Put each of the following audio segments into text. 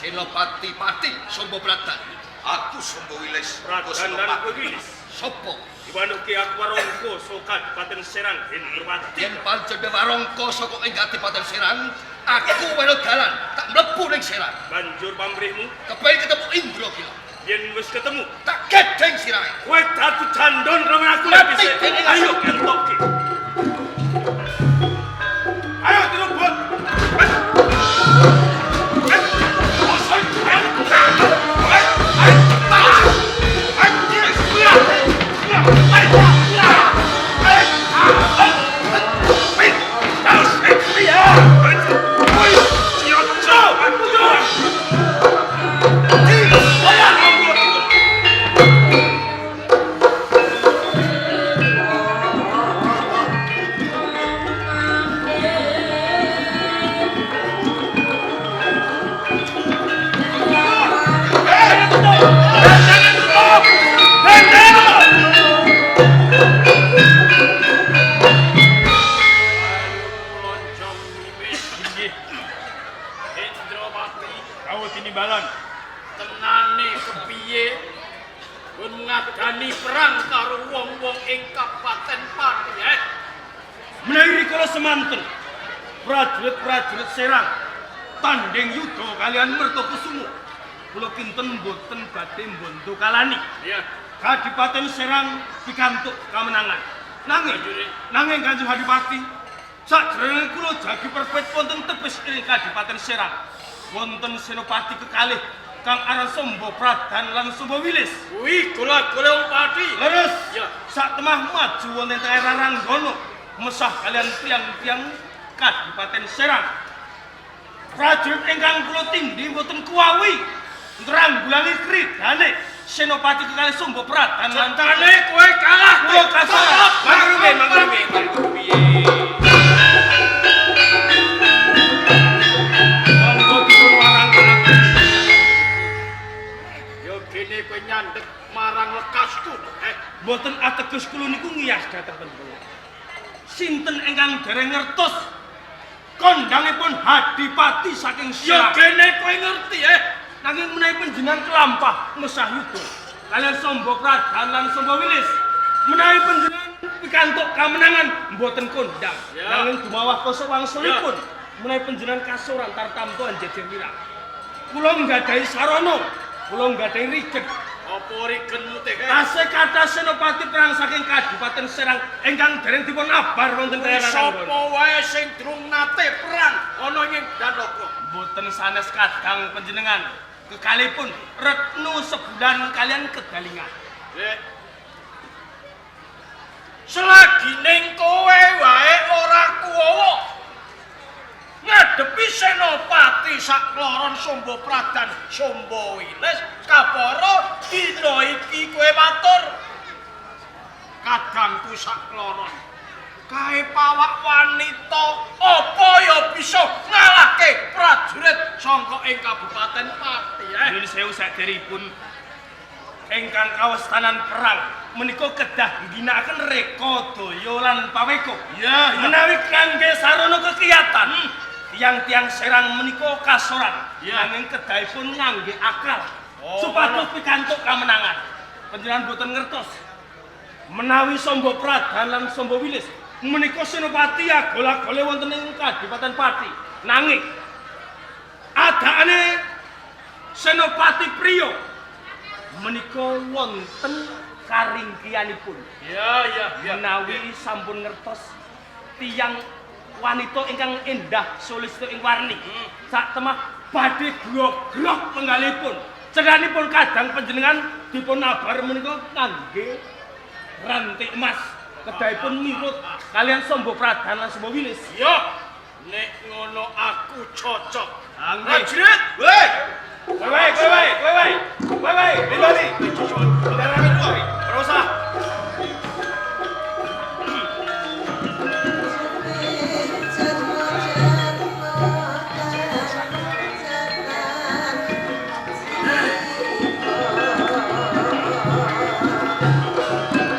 Senopati Pati Sombo Bratan. Aku Sombo Wilis. Bratan dan Wilis. Sopo. Dibanuki aku warongko sokat Paten Serang Hendrawati. Yen pancen warongko saka ing Kadipaten Serang, aku welo dalan tak mlebu ning Serang. Banjur pamrihmu kepengin ketemu Indra kira. Yen wis ketemu, tak gedeng sirahe. Kowe dadi jandon karo aku lagi. Ayo kentoki. Ayo dirubut. Prajurit Serang tanding yuda kalian Mertokusumo. Kula kinten mboten badhe mbantu kalani. Iya. Kadipaten Serang pikantuk kamenangan. Nanging Kanjeng Adipati, sakjroning kula jagi perpet wonten tebes ing Kadipaten Serang. Wonten senopati kekalih kang aran Sombo Pradan lan Sombo Wilis. Kuwi kula wong pati. Leres. Ya. Sak temah maju wonten daerah Ranggono mesah kalian tiang-tiang Kadipaten Serang. Prajurit ingkang kula tindhi mboten kuwawi ngranggulangi kridane senopati kekalih Sombo Pradan lan tane kowe kalah. Kula kasalah. Mangrume. Piye? Monggo dipun warang-warang. Yo kene kowe nyandhek marang lekasku. Mboten ateges kula niku ngiyas dhateng kula. Sinten ingkang dereng ngertos kondangipun Hadipati saking Serang. Ya kene kowe ngerti nanging menawi panjenengan kelampah mesah yuda kalian Sombo Pradan lan Sombo Wilis, menawi panjenengan pikantuk kamenangan mboten kondang. Nanging dumawah koso wangsulipun menawi panjenengan kasoran tartamtu anjejer wirang. Kula nggadahi sarana, kula nggadahi riget. Apa rigenmu teh? Tasih kathah senopati perang saking Kadipaten Serang ingkang dereng dipun abar wonten daerah Ranggono. Sapa wae sing durung nate perang ana ing Danaka. Mboten sanes kadang panjenengan. Kekalipun Retnu sebulan kalian kedalingan. Selagi ning kowe wae ora kuwowo ngadepi senopati sakloron Sombo Pradan Sombo Wilis, kapara dina iki kowe matur kadangku sakloron kae pawak wanita apa ya bisa ngalahke prajurit sangka ing Kabupaten Pati. Nyuwun sewu saderipun ingkang kawastanan perang menika kedah ngginakaken reka daya lan paweko. Ya, menawi kangge sarana kekiyatan tiang-tiang Serang menika kasoran, nanging kedahipun ngangge akal supados pikantuk kamenangan. Panjenengan boten ngertos menawi Sombo Pradan lan Sombo Wilis menika senopati agol-agole wonten ing Kadipaten Pati, nanging adane senopati priya menika wonten karingkianipun. Ya. Menawi sampun ngertos tiang wanita ingkang endah sulistyo ing warni. Sak temah badhe glog-glog penggalipun. Cedanipun kadang panjenengan dipun nabar menika kangge rantik emas. Kedahipun mirut kalian Sombo Pradan lan Sombo Wilis. Iya, nek ngono aku cocok. Prajurit, weh. Wei, Bidoni. Darane kuwi. Ora usah.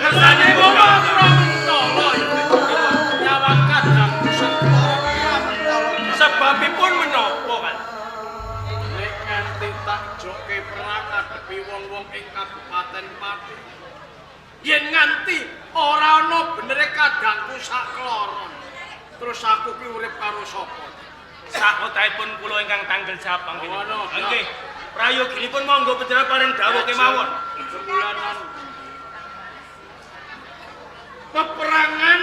Kersane ngono ora mentolo nyawang kadang sebabipun menapa kan? Nek nganti tak joke perang ngadepi wong-wong ing Kabupaten Pati. Yen nganti ora ana benere kadangku sak kloron. Terus aku ki urip karo sapa? Sakotahipun kula ingkang tanggel jawab Ngono, panjenengan. Nggih. Prayoginipun monggo panjenengan paring dawuh kemawon. Sebulanan peperangan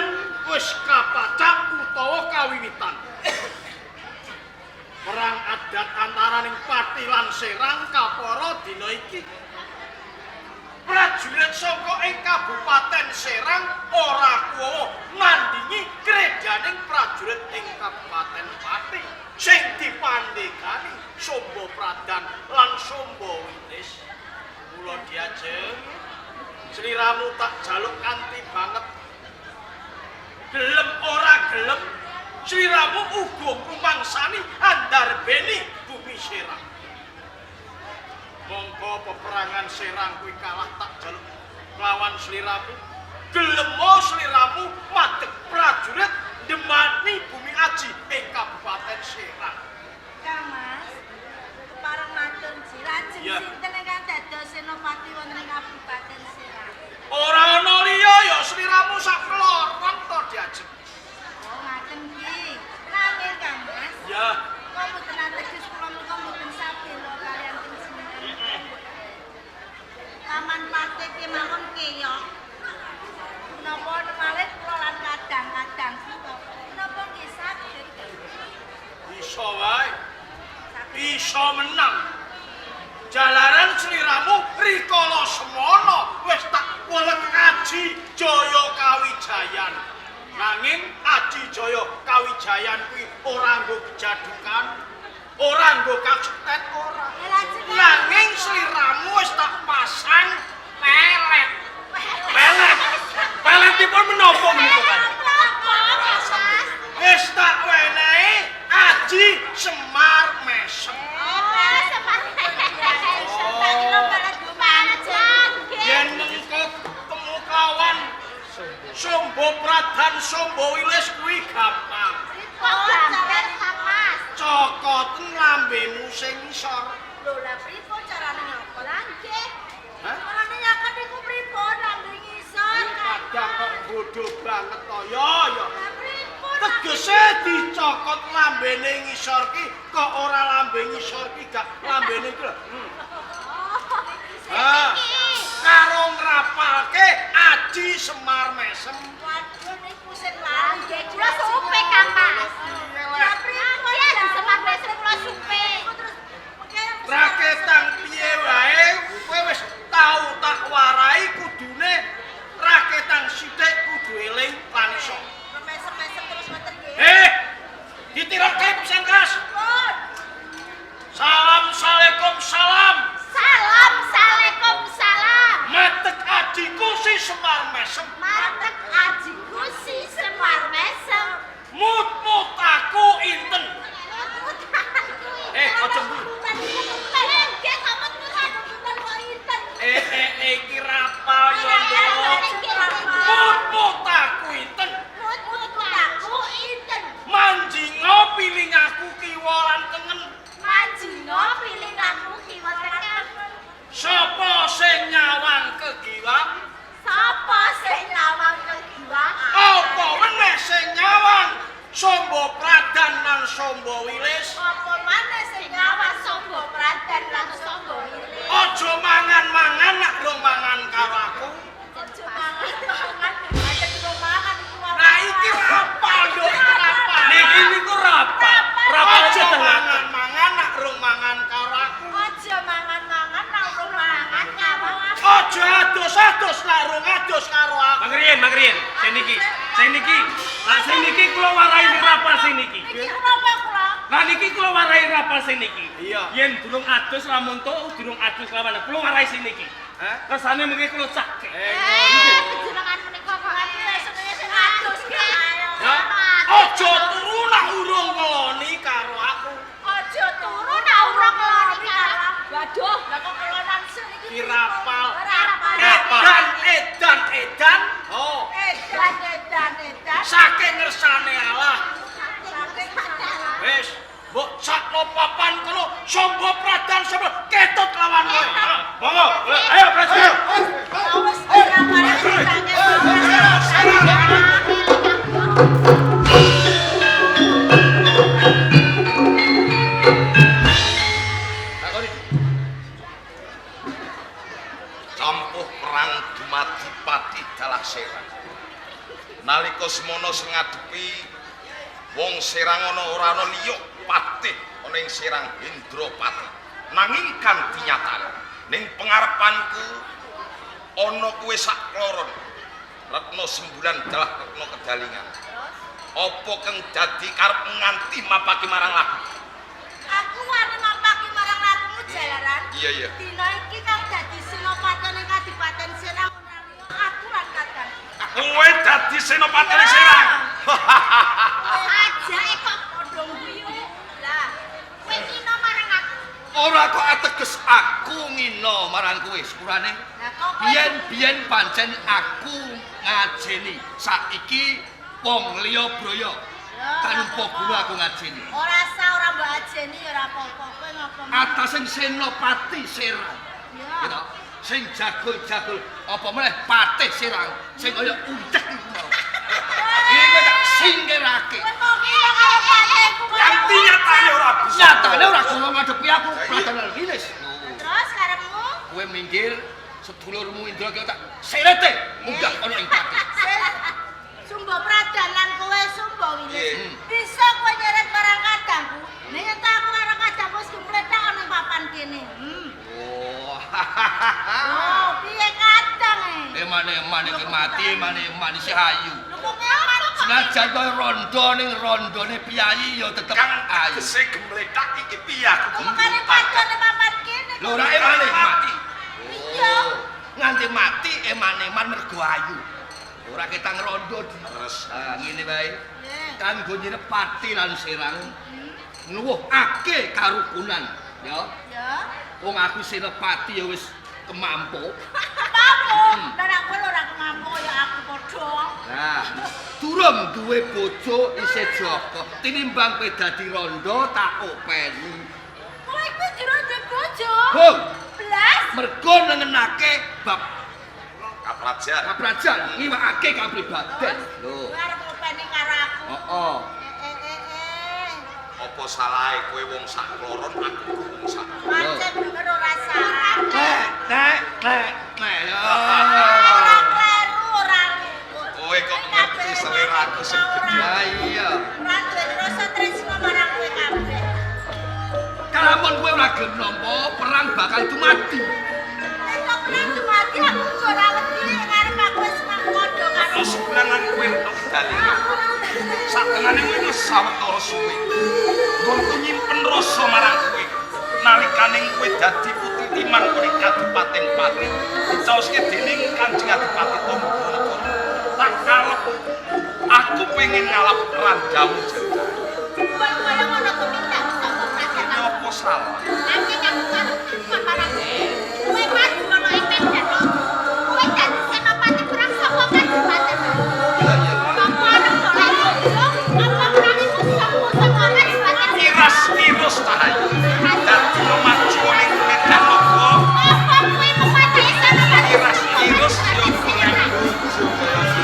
wis kapacak utawa kawiwitan. Perang adat antaraning Pati lan Serang kapara dina iki. Prajurit saka ing Kabupaten Serang ora kuwo nandingi krejaning prajurit ing Kabupaten Pati sing dipandhegani Sombo Pradan lan Sombo Wilis. Mula diajeng sliramu tak jaluk kanthi banget. Gelem ora gelem sliramu uga kumangsani andarbeni bumi Serang. Monggo peperangan Serang kuwi kalah tak jaluk lawan sliramu. Gelem sliramu madeg prajurit demani bumi aji ing Kabupaten Serang. Kang Mas, parang matur jirajeng Iya. sinten ingkang dados senopati wonten ing Kabupaten Serang. Ora ana liya ya sliramu sak kloron to diajeng. Oh, ngaten iki. Nanging Kang Mas, Ya, kok mboten ateges kula menika mboten sabelo kaliyan panjenengan. Taman Pati kemawon keyok. Menapa malih kula lan kadang-kadang kula. Menapa nggih saged? bisa wae. Bisa menang. Jalaran sliramu rikala semono wis tak welet Aji Jaya Kawijayan. Nanging Aji Jaya Kawijayan kuwi ora nggo kejadukan, ora nggo kacetet ora. Nanging sliramu wis tak pasang pelet. Peletipun menapa menika kan? Wis tak wenehi Aji Semar Mesem. Yen mengko ketemu kawan Sombo Pradan Sombo Wilis kuwi gampang. Cokoten lambemu sing ngisor. Kadang kok bodoh banget to ya. Tegese dicokot lambene ngisor ki kok ora lambe ngisor ki gak lambene ki lho. Ah, karo ngrapalke Aji Semar Mesem. Raketang piye wae kowe wis tau tak warai kudune raketang sithik kudu eling lan iso. Ditirake pisan keras. Salam. Matek ajiku si Semar Mesem. Mut aku inten. Aja mburu. Iki rapal yo, Nduk. Mut aku inten. Manjinga piling aku kiwa lan tengen. Sapa sing nyawang kegiwang? Apa meneh sing nyawang Sombo Pradan lan Sombo Wilis? Aja mangan-mangan nak durung mangan karo aku. Nah iki rapal yo, iki rapal. Mangriyen. Sing niki. Lah sing niki kula warai sing rapal sing niki. Iki kenapa kula? Lah niki kula warai rapal sing niki. Iya. Yen durung adus lamun tok durung adus lawan kula warai sing niki. Kersane mengki kula cak. Jenengan menika kok ati senenge sing adus ki. Ojo turu nak urung ngeloni karo aku. Aja turu nak urung ngeloni karo. Waduh, lah kok kelonan iki. Ki rapal. Rapal. Edan. Oh. Edan. Saking ngersane Allah. Saking sadar. Wis, mbok sakno papan kono Samba Pradan Samba ketut lawan kowe. Monggo, ayo Presiden. Wis ora parek Campuh perang dumadi pati dalah Serang. Nalika semono sing ngadepi wong Serang ora ana liya patih ana ing Serang Indrapati. Nanging kanthi nyata ning pengarepanku ana kuwe sak kloron. Retna sembulan dalah retna kedalingan. Apa kang dadi karep nganti mapaki marang laku? Aku wani mampaki marang lakumu jalaran. Iya. Dina iki kang dadi senopatene Kadipaten Serang aku lan kadang. Kowe dadi senopatene Serang. Ajake kok padha guyu. Lah, kowe ngino marang aku. Ora kok ateges aku ngino marang kowe sepurane. Lah kok kowe Biyen pancen aku ngajeni. Saiki wong liya broyo. Tanpa guru aku ngajeni. ora sah ora mbok ajeni ya ora apa-apa. Kowe ngopo? Atasing senopati Serang. Ya. Gitu. Sing jagul-jagul apa meneh patih Serang sing kaya uncek iku mau. Iki tak singkirake. Kowe kok ngino karo patihku. Kanthi nyatane ora bisa. Nyatane ora kulo ngadepi aku Pradan Wilis. Terus karepmu? Kowe minggir sedulurmu Indra ki tak serete munggah ana ing patih. Sumba Pradan lan kowe Sumba Wilis. Iya. Bisa kowe nyeret barang kadangku. Ning entek aku karo kadangku wis gempletak ana ing papan kene. Oh. Oh, piye kadang e? Eman-eman iki mati, eman-eman isih ayu. Lho kok eman kok? Senajan kowe rondo ning rondone piyayi ya tetep ayu. Sing gemletak iki piye aku? Makane padane papan kene. Lho ora eman-eman. Iya. Nganti mati eman-eman mergo ayu. Ora ketang rondo deres. Ah ngene wae. Kanggo nyirep pati lan Serang nuwuhake karukunan, ya. Ya. Wong aku senopati ya wis kemampu. Apa? Lah kowe ora kemampu ya aku padha. Nah, durung duwe bojo isih Joko. Tinimbang kowe dadi rondo tak openi. Kowe iku durung duwe bojo. Hong, Blas. mergo nengenake bab Kaprajan. kaprajan ngiwakake kapribaden. Lho. Kowe arep openi karo aku. Heeh. Apa salahe kowe wong sak kloron aku wong sak. Pancen bener ora salah. Nek. Ora kleru, ora luput. Kowe kok ngerti seleraku sing gedhe. Ya iya. Ora duwe rasa tresno marang kowe kabeh. Kalamun kowe ora gelem nampa, perang bakal dumadi. Nek kok perang dumadi aku ora wedi ngarep aku wis mangkondo karo. Terus sebulan kowe entuk dalingan. Satengane kowe wis sawetara suwe. Nggonku nyimpen rasa marang kowe. Nalikane kowe dadi putri timan kuwi Kadipaten Pati. Dicaoske dening Kanjeng Adipati Tomboronegoro. Tak kalep aku pengen ngalap randamu jajah. Bukan kaya ngono ku minta sapa prajan. Apa salah? Nanti aku kan marang kowe maju ono ing medan. Kowe dadi senopati perang saka Kadipaten. Apa ana oleh bojo? Apa perangmu sapa Kadipaten? Iras tahayu. Dadi maju ning medan apa? Apa kowe mepati senopati? Iras yo golek bojo kaya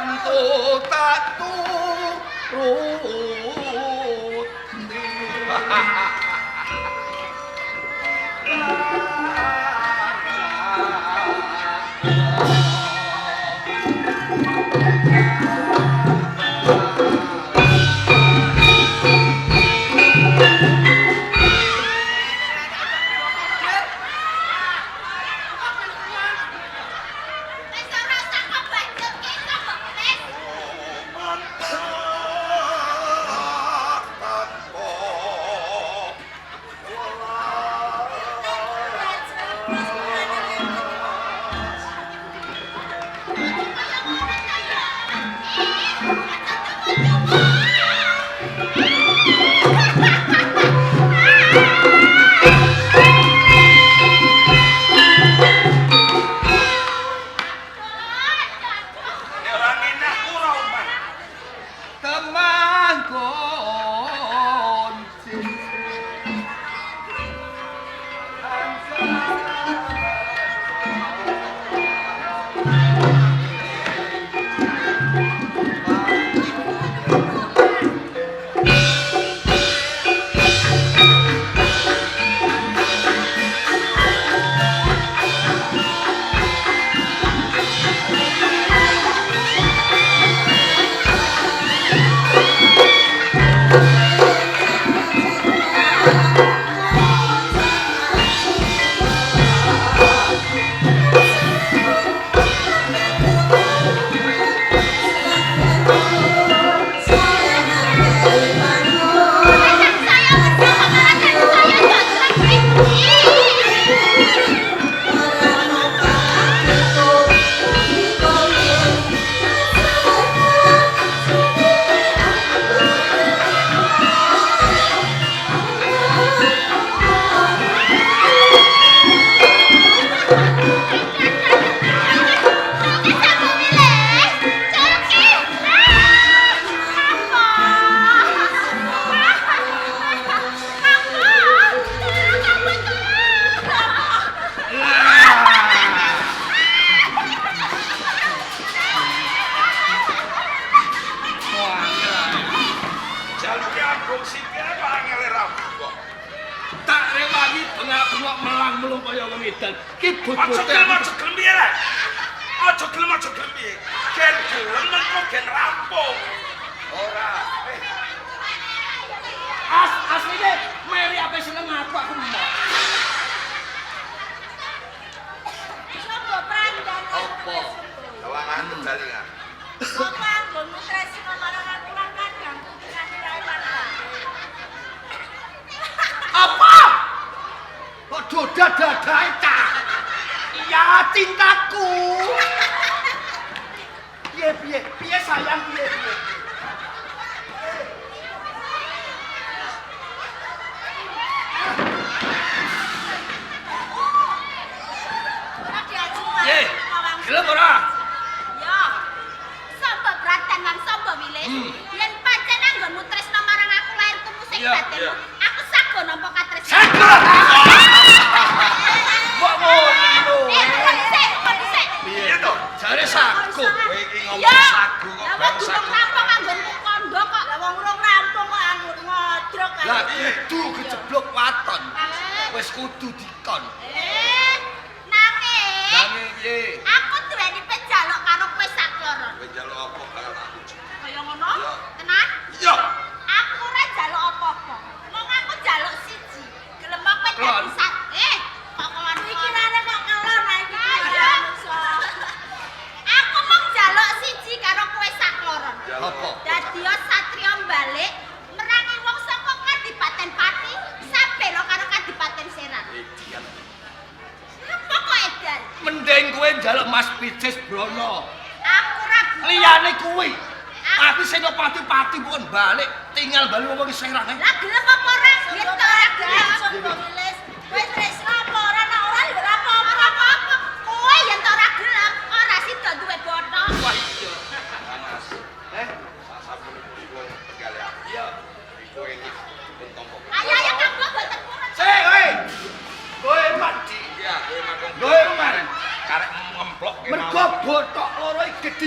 tentu tak turut.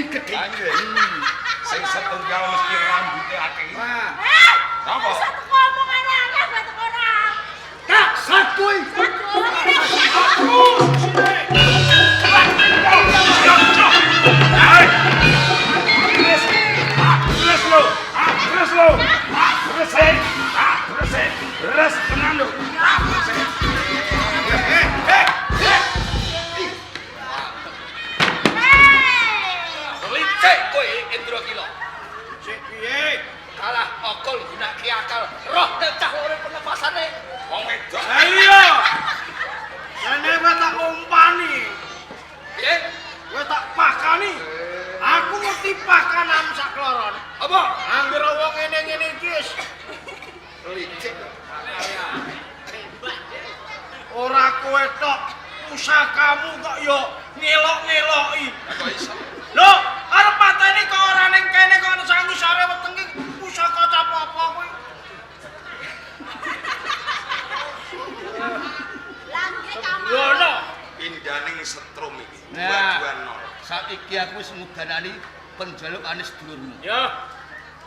gedhe. Sing setunggal mesti rambuté akeh. Wah, Napa? Satu ngomongan aneh batu orang. tak sakui. Terus tenan lho. Licik kowe Indra Kila. Sik piye? Kalah okol gunake akal. Roh nek cah lore penepasane. Wong wedok. Lah iya. Jane kowe tak umpani. Piye? Kowe tak pakani. Aku ngerti pakanan sakloron. Apa? Anggere wong ngene-ngene iki wis Licik. ora kowe tok, pusakamu kok yo ngelok-ngeloki. Kok iso? Lho, arep pateni kok ora ning kene kok ana sangu sare wetenge pusaka apa-apa kuwi. Langge kamar. Lho no. Pindaning setrum iki. Nah. 220. Saiki aku wis ngudanani penjalukane sedulurmu. Ya.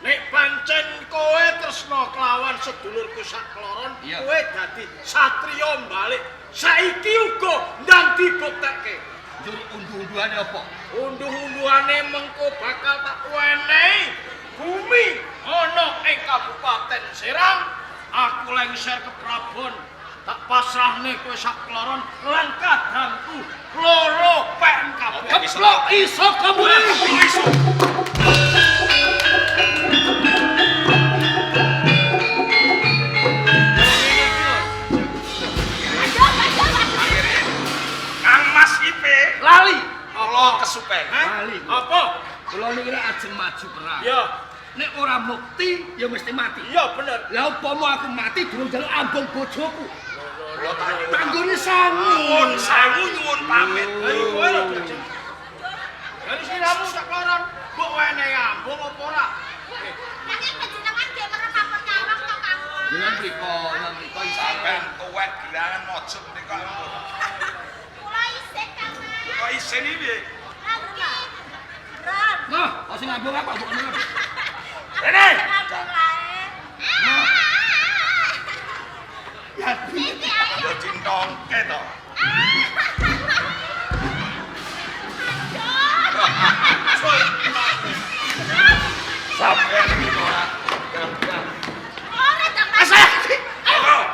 Nek pancen kowe tresna kelawan sedulurku sakloron, Iya. kowe dadi satriya balik. Saiki uga ndang dibuktekke. Njur unduh-unduhane apa? Unduh-unduhane mengko bakal tak wenehi bumi ana ing Kabupaten Serang. Aku lengser ke Prabon. Tak pasrahne kowe sakloron lan kadangku loro pen kabeh. Keplok iso kamu. Iso. Kang Mas Ipe. Lali. Kula kesupen. Lali. Apa? Kula niki ajeng maju perang. Ya, Nek ora mukti ya mesti mati. iya bener. Lah upama aku mati durung njaluk ambung bojoku. Kula tak Tanggone sangu. Nyuwun sewu nyuwun pamit. Ayo kowe lho bocah. Dari siramu sakloron, mbok wenehi ambung apa ora? Nanti penjenengan dia merepapun nyawang kok kamu. Dengan mriko sampean sampean tuwek gerangan mojok mriko ampun. Kula isih kamar. Kok isin iki piye? Langge. Ron. Nah, kok sing ngambung apa mbok ngomong apa? Rene. Ngambung lae. Ya, Siti ayo. Ya cintongke to. Sampeyan iki ora gampang. Ora tak Asal. Oh.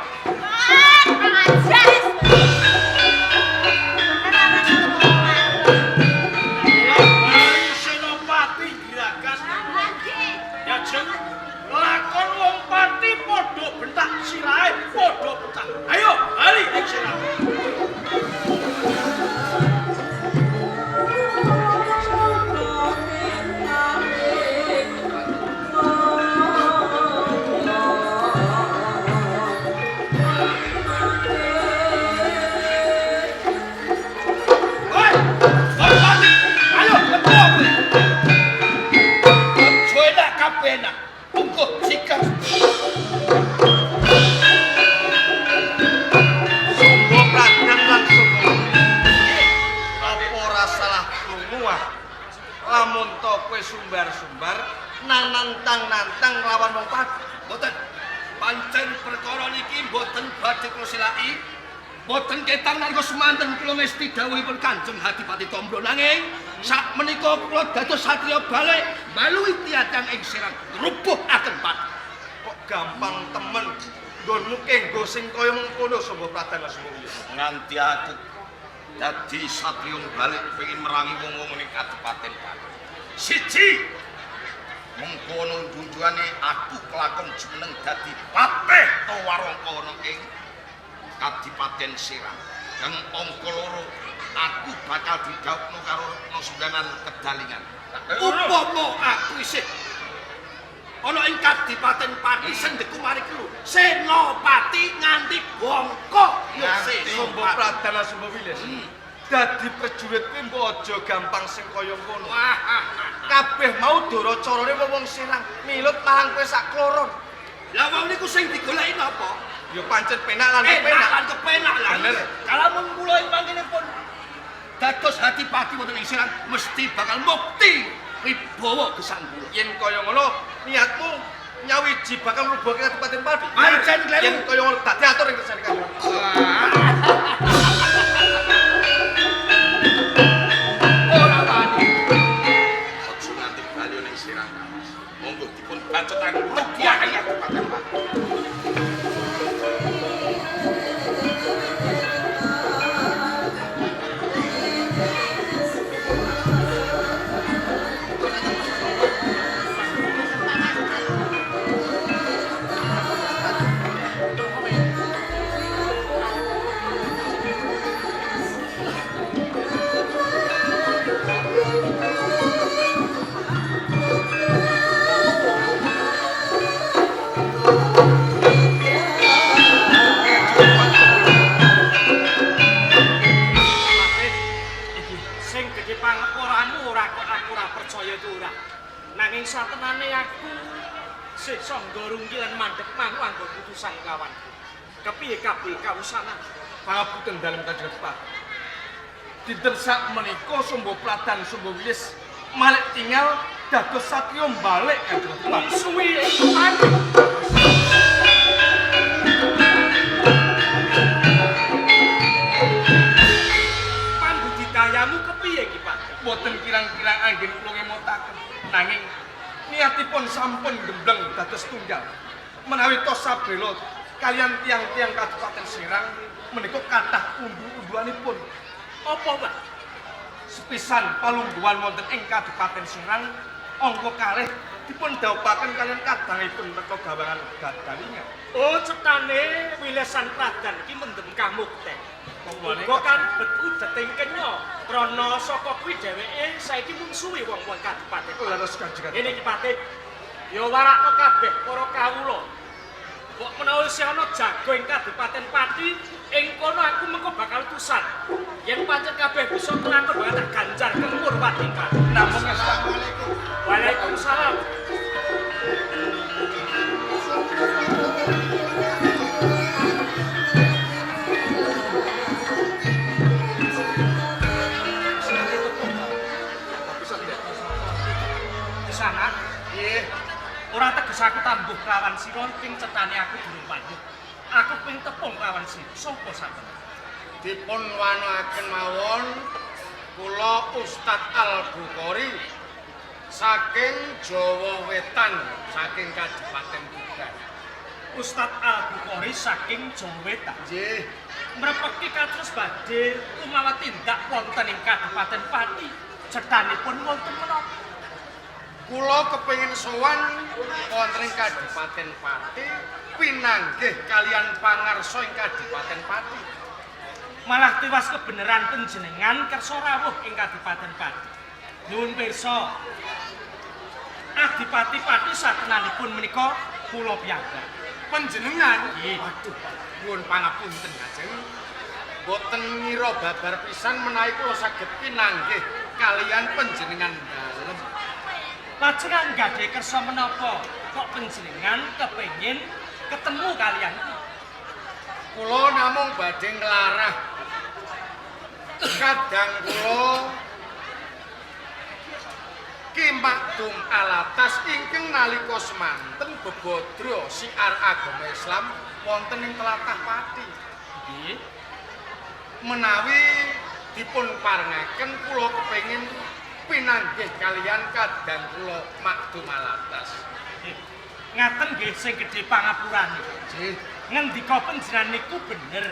Bali Senopati Giragas. Ya jeng. Lakon wong pati padha bentak sirahe, padha bentak. Ayo, bali ing sirahe. Woi, pati. Ayo metu kowe. Ojo enak kabeh enak. Tunggu sikap. Sumbo pradang lan sumbo. Apa ora salah krungu ah. Lamun to kowe sumbar-sumbar nang nantang-nantang lawan wong pati. Boten. Pancen perkara niki boten badhe kula silaki. Boten ketang nalika semanten kula mesti dawuhipun Kanjeng Hadipati Tombro nanging sak menika kula dados satriya balik balui tiyatan ing Serang rubuhaken pati. Kok gampang temen nggonmu kenggo sing kaya mengkono Sumbo Pradang lan Sumbo Wiyo. Nganti aku dadi satriya balik pengin merangi wong-wong ning Kabupaten Pati. Siji mengkono dunjuane aku kelakon jumeneng dadi patih Tawarangka ana ing Kadipaten Serang. Kang angka loro aku bakal didhawuhno karo Retna Sumbangan Kedalingan. Upama aku isih ana ing Kadipaten Pati sendeku mari kelu Senopati nganti bongkok ya Nganti Sumbo Senopati. Pradang lan Sumbo Wilis. Dadi prajurit kuwi mbok aja gampang sing kaya ngono. Kabeh mau dara carane wong Serang milut marang kowe sak kloron. Lah wong niku sing digoleki napa? Ya pancen penak lan Enak penak. lan kepenak lah. Bener. Kalau mun kula ing panjenengan pun dados Hadipati wonten ing Serang mesti bakal mukti wibawa gesang kula. Yen kaya ngono, niatmu nyawiji bakal ngrubuhke Kadipaten Pati. Pancen kleru. Yen kaya ngono dadi atur ing kersane Kanjeng. Ora wani. Aja nganti bali ning sirah kawas. Monggo dipun bacetaken rupiah Kadipaten Pati. Sing gede pangeporanmu ora kok aku ora percaya itu ora. Nanging satenane aku sik sangga rungkil lan mandheg mangu anggo putusan kawanku. Kepiye kabeh kawusanan? Pangapunten dalem Kanjeng Pati. Dinten sak menika Sumba Pradan Sumba Wilis malih tinggal dados satriya balik Kanjeng Pati. Suwi mati. Pambudidayamu kepiye ki, Pak? Boten kirang-kirang anggen kula ngemotaken. Nanging niatipun sampun gembleng dados tunggal. Menawi tos sabela kalian tiang-tiang Kadipaten Serang menika kathah undu-unduanipun. Apa, Pak? Sepisan palungguhan wonten ing Kadipaten Serang angka kalih dipun dhawuhaken kalian kadangipun merga gawangan gadalingan. Oh, cetane wilesan Pradan iki mendem kamukten. Kok kan betu deting kenya. Krana saka kuwi dheweke saiki mungsuhi wong-wong Kadipaten. Leres Kanjeng. Ngene iki Patih. Ya warakno kabeh para kawula. Kok menawa isih ana jago ing Kadipaten Pati, ing kono aku mengko bakal tusan. Yen pancen kabeh bisa tenan bakal tak ganjar kemur patingkat. Namung assalamualaikum. Waalaikumsalam. Sana, ora teges aku tambuh kelawan sira ping cetane aku durung panjut. Aku ping tepung kelawan sira. Sapa sampeyan? Dipun wanoaken mawon kula Ustadz Al-Bukhari saking Jawa Wetan, saking Kadipaten Tuban. Ustadz Al-Bukhari saking Jawa Wetan. Nggih, Mrepeki kados badhe umawa tindak wonten ing Kadipaten Pati. Cetanipun wonten menapa? kula kepengin sowan wonten ing Kadipaten Pati pinanggih kalian pangarsa ing Kadipaten Pati. Malah tiwas kebenaran panjenengan kersa rawuh ing Kadipaten Pati. Nuwun pirsa. Adipati Pati satenanipun menika kula piyambak. Panjenengan, Nggih. waduh, nuwun pangapunten Kanjeng. Boten ngira babar pisan menawi kula saged pinanggih kalian panjenengan dalem. Lajengan gadhe kersa menapa kok panjenengan kepengin ketemu kalian? Kula namung badhe nglarah kadang kula Ki Makdum Alatas ingkang nalika semanten bebodro siar agama Islam wonten ing tlatah Pati. Nggih. Menawi dipun parengaken kula kepengin pinanggih kalian kadang kula Makdum Alatas. Ngaten nggih sing gedhe pangapurane. Nggih. Ngendika panjenengan niku bener.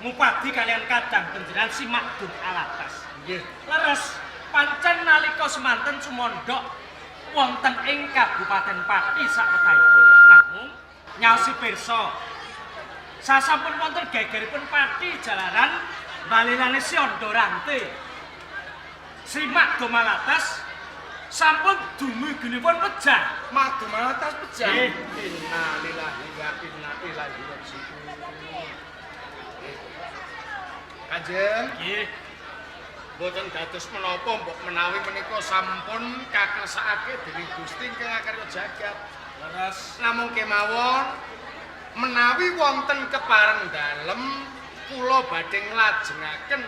Ngupadi kalian kadang panjenengan si Makdum Alatas. Nggih. Leres pancen nalika semanten sumondhok wonten ing Kabupaten Pati saketahipun. Namung nyaosi pirsa sasampun wonten gegeripun Pati jalaran balilane Siondo Rante. Si Makdum Alatas sampun dumuginipun pejah. Makdum Alatas pejah. Nggih. Innalillahi wa inna ilaihi raji'un. Kanjeng, Nggih. boten dados menapa mbok menawi menika sampun kakersakake dening Gusti ingkang akarya jagat. Leres. Namung kemawon menawi wonten kepareng dalem kula badhe nglajengaken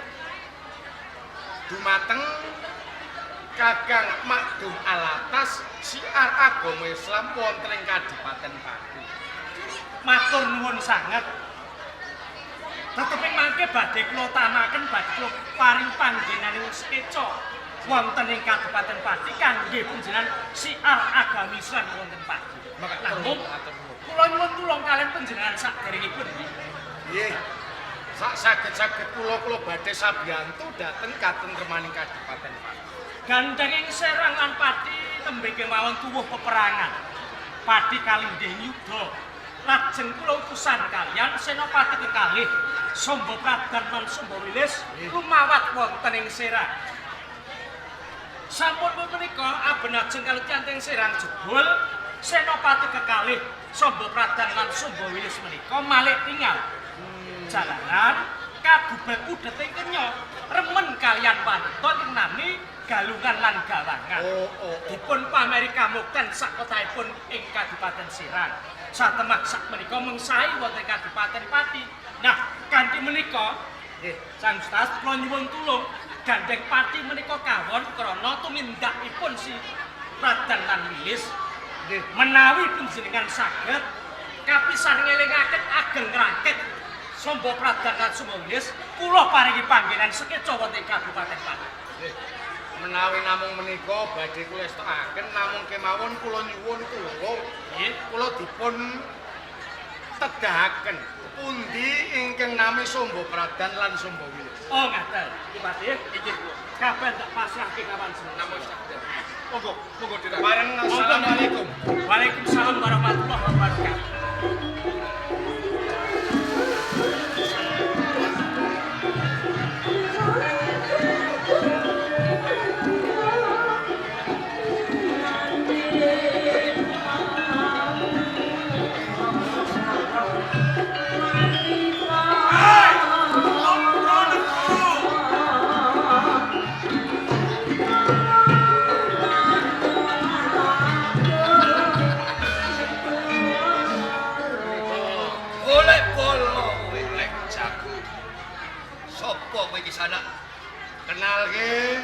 dumateng Kakang Makdum Alatas siar agama Islam wonten ing Kadipaten Pati. Matur nuwun sanget. Tetapi mangke badhe kula tanaken badhe kula paring panggenaning sekeca wonten ing Kadipaten Pati kangge panjenengan siar agami Islam wonten Pati. Namun kula nyuwun tulung kalian panjenengan saderengipun. Nggih. Sak saged-saged kula badhe sabiyantu dhateng katentremaning Kadipaten Pati. Gandeng ing Serang lan Pati tembe kemawon tuwuh peperangan. Pati kalindih yuda. Lajeng kula utusan kalian senopati kekalih Sombo Pradan lan Sombo Wilis lumawat wonten ing Serang. Sampun menika abenajeng kalih teng Serang jebul senopati kekalih Sombo Pradan lan Sombo Wilis menika malih tinggal. Jalanan kaguben udet ing kenya remen kalian wanita ing nami galungan lan gawangan. Dipun pameri kamukten sakotaipun ing Kadipaten Serang. Satemah sak menika mengsahi wonten Kadipaten Pati. Nah, kanthi menika nggih Sang Ustaz kula nyuwun tulung gandeng Pati menika kawon krana tumindakipun si Pradan lan Wilis nggih menawi panjenengan saged kapisan ngelingaken ageng ngrangket Sombo Pradan lan Sombo Wilis kula paringi panggenan sekeca wonten Kabupaten Pati. Menawi namung menika badhe kula estakaken namung kemawon kula nyuwun tulung nggih kula dipun tedahaken pundi ingkang nami Sombo Pradan lan Sombo Wilis. Oh ngaten. Kipatih inggih kula. Kabeh tak pasrahke kawan seneng. Monggo Dira. Assalamualaikum. Waalaikumsalam warahmatullahi wabarakatuh. Kenal ke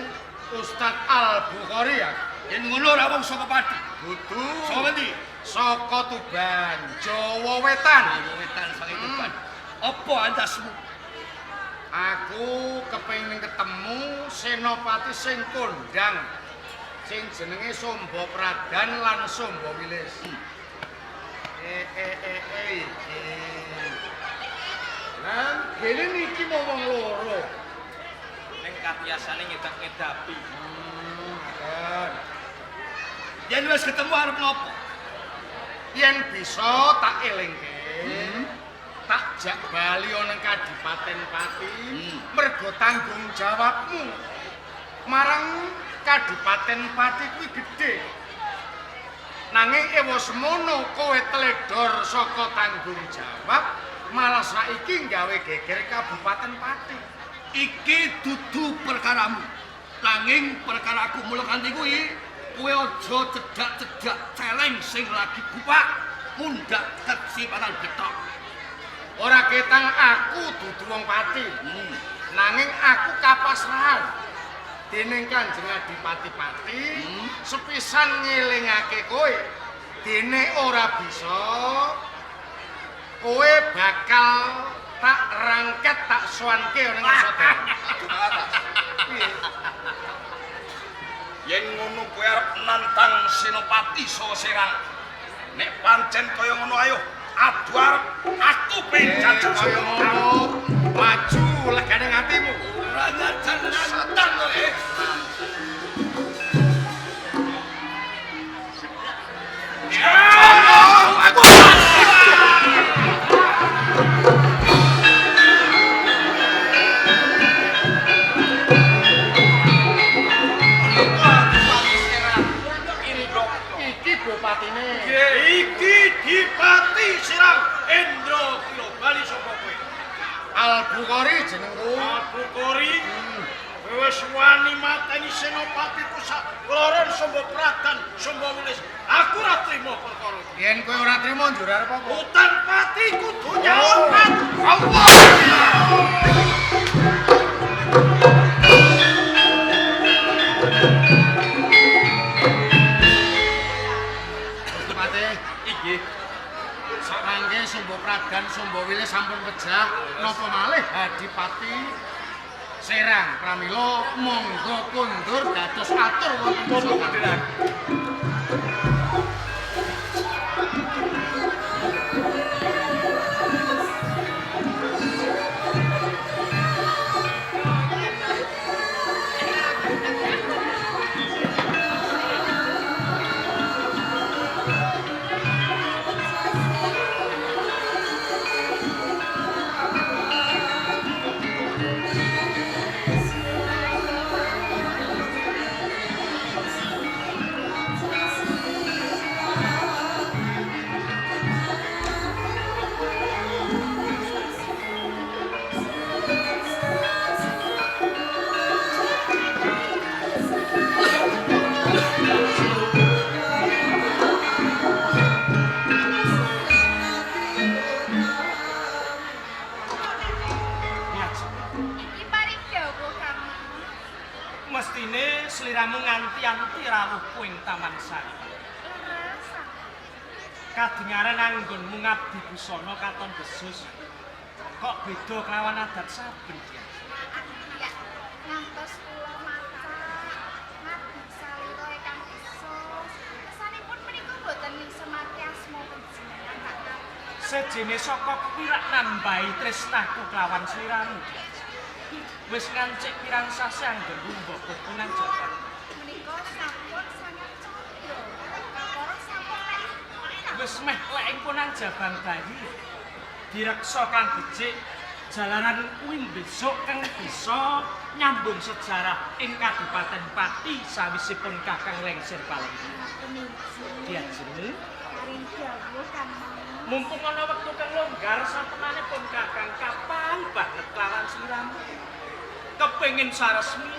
Ustadz Al-Bukhari ya? Yen ngono ora wong saka Pati. Dudu. Saka ndi? Saka Tuban, Jawa Wetan. Jawa Wetan saking Tuban. Apa andasmu? Aku kepengin ketemu senopati sing kondang sing jenenge Sombo Pradan lan Sombo Wilis. Lan gene niki momong loro. Ning kabiasane ngedak-ngedapi. Yen wis ketemu arep ngopo? Yen bisa tak elingke. Tak jak bali ana Kadipaten Pati. Mergo tanggung jawabmu marang Kadipaten Pati kuwi gedhe. Nanging ewa semono kowe teledor saka tanggung jawab malah saiki gawe geger Kabupaten Pati. Iki dudu perkaramu. Nanging perkaraku mula kanthi kuwi kowe aja cedak-cedak celeng sing lagi bupak mundhak kesipanan betok. Ora ketang aku dudu wong Pati. Nanging aku kapasrahan dening Kanjeng Adipati Pati sepisan ngelingake kowe. Dene ora bisa kowe bakal tak rangket tak sowanke ning ngarep. Yen ngono kowe arep nantang Senopati saha Serang. Nek pancen kaya ngono ayo adu arep aku pengen Kaya ngono maju legane atimu. Ora nyajan nantang kowe. Iki bupatine. Iki Dipati Serang Endro Kilo Bali sapa kowe? Al-Bukhari jenengku. Aku Kori. Wis wani mateni senopati ku sak loron Sombo Pradan, Sombo Wilis. Aku ora trimo perkara iki. Yen kowe ora trimo njur arep apa? Hutan Pati kudu nyaopan. Allah. Pradan Sombowile sampun pejah napa malih Adipati Serang pramila monggo kundur dados atur wonten Pangeran. Mestine sliramu nganti-anti rawuh kuing taman sari. Kadengaran anggonmu ngabdi busana katon besus. Kok beda kelawan adat saben dia? Ya, ngantos kula maca ngabdi salira ingkang besus. Kesanipun menika boten nisemake asma panjenengan Kakang. Sejene saka pirak nambahi tresnaku kelawan sliramu. Wis ngancik pirang sasi anggonmu mbok kepunan jabat. Menika sampun sangat candya. Kapara sampun lek. Wis meh lek punan jabang bayi. Direksa kang becik jalanan kuwi besok kang bisa nyambung sejarah ing Kadipaten Pati sawisipun Kakang lengser Palembang. Diajeng Karing dawuh Kang. mumpung ana wektu kang longgar satemane pun Kakang kapan banget kelawan sliramu. Kepengin saresmi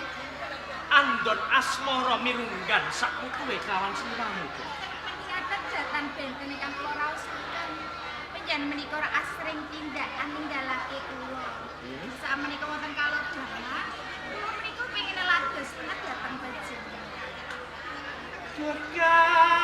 andon asmara mirunggan sakutuwe kelawan sliramu. Catet jatan benten ingkang kula raosaken. Panjenengan menika ora asring tindakan ninggalake kula. Sak menika wonten kalodhangan, kula menika pengin lados tenan dhateng panjenengan. Gegarane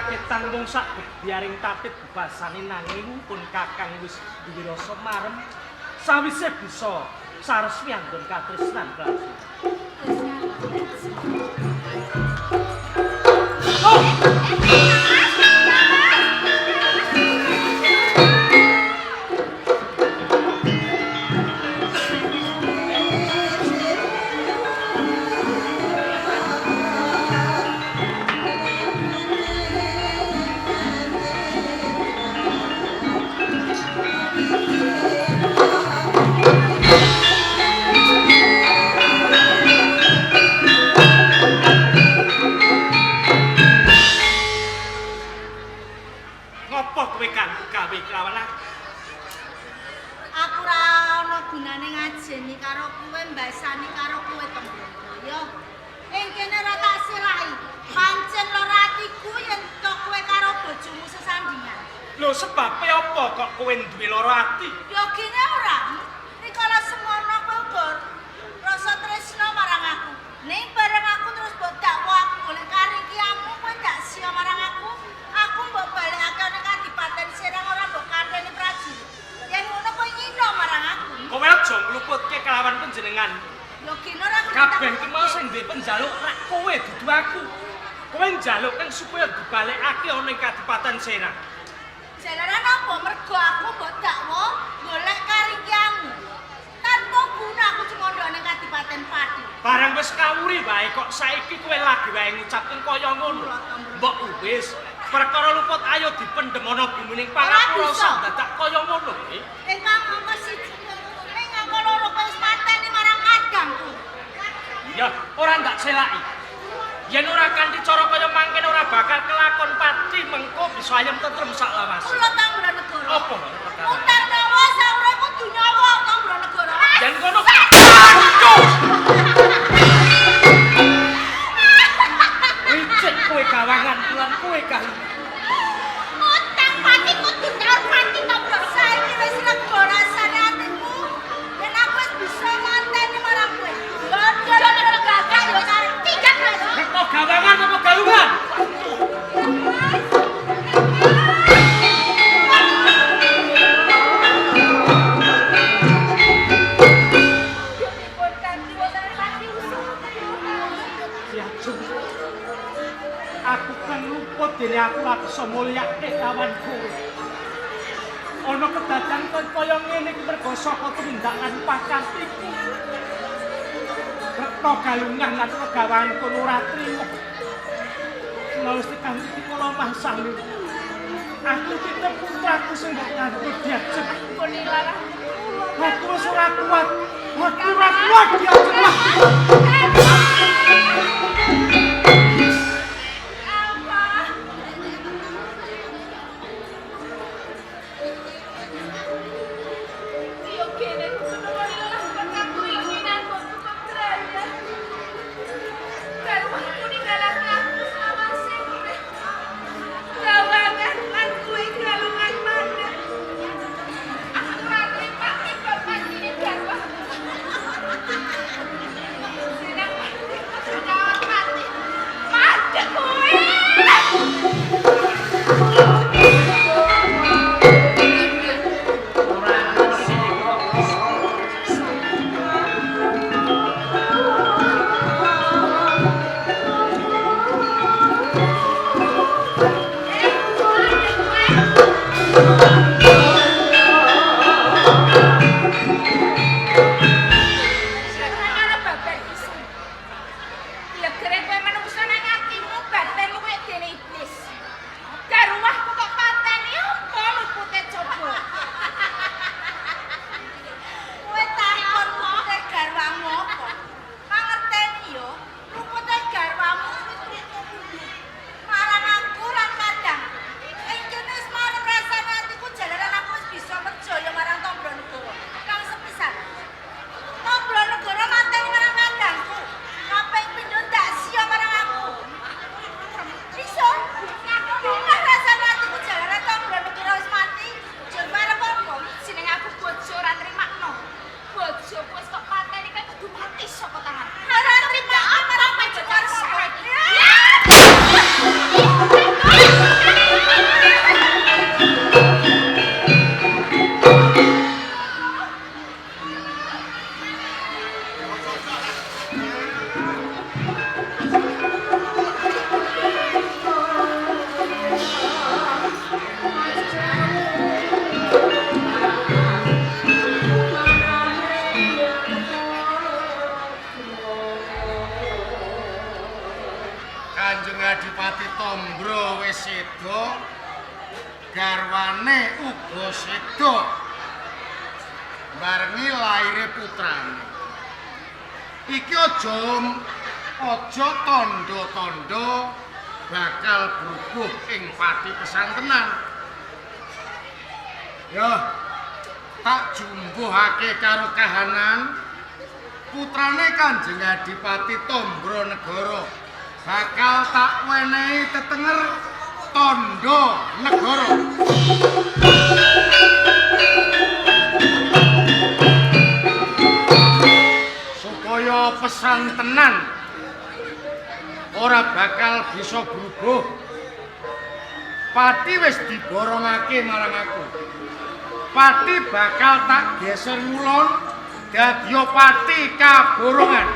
ketang mung sak biaring tapit bebasane nanging pun Kakang wis duwe rasa marem sawise bisa saresmi anggon katresnan Prabu. Aku ra ana gunane ngajeni karo kowe mbasani karo kowe Tembroyo. Ing kene ra tak silahi. Pancen lara atiku yen tok kowe karo bojomu sesandingan. Lho sebabe apa kok kowe duwe lara ati? Ya gene ora. Rikala semono kowe uga rasa tresna marang aku. Ning bareng aku terus mbok dakwa aku golek karikiamu kowe ndak sia marang aku. Aku mbok balekake ning Kadipaten Serang ora mbok kandhani prajurit. Yen ngono kowe nyino marang aku. Kowe aja ngluputke kelawan panjenengan. Ya gene ora Kabeh iki mau sing duwe penjaluk rak kowe dudu aku. Kowe njaluk kan supaya dibalekake ana ing Kadipaten Serang. Jalaran apa mergo aku mbok dakwa golek karikiamu. Tanpa guna aku cuma ndone Kadipaten Pati. Barang wis kawuri wae kok saiki kowe lagi wae ngucapke kaya ngono. Mbok wis perkara luput ayo dipendhem ana bumining pangapura dadak kaya ngono. Engkang angka siji ning angka loro kowe wis mateni marang kadangku. Ya, ora ndak selaki. Yen ora kanthi cara kaya mangkene ora bakal kelakon pati mengko bisa ayem tentrem sak lawas. Kula Tambronegara. Apa? Utar nyawa sauripun dunyawa Tambronegara. Yen ngono Wicik kowe gawangan lan kowe kali. Utang pati kudu dihormati Tambronegara. Saiki wis lega rasane atiku. Yen aku wis bisa manteni marang kowe. Lha nek gagah yo karo tiga lho. Rekno gawangan apa galungan? Aku kan luput dene aku ora bisa mulyake kawan kowe. Ana kedadan kaya ngene iki mergo saka tindakan pakan iki. Retno galungan lan gawanku ora trimo. Lawas tekan iki kala masami. Aku titip putraku sing mbok nganggo diajeng. Puni larang kula. Aku wis ora kuat. Aku ora kuat diajeng. Kanjeng Adipati Tombro wis sedo, garwane uga sedo. Barengi laire putrane. Iki aja tandha-tandha bakal brubuh ing pati pesantenan. Ya, tak jumbuhake karo kahanan putrane Kanjeng Adipati Tombro Negara bakal tak wenehi tetenger tandha negara. Supaya pesantenan ora bakal bisa brubuh. Pati wis diborongake marang aku. Pati bakal tak geser ngulon dadi pati kaborongan.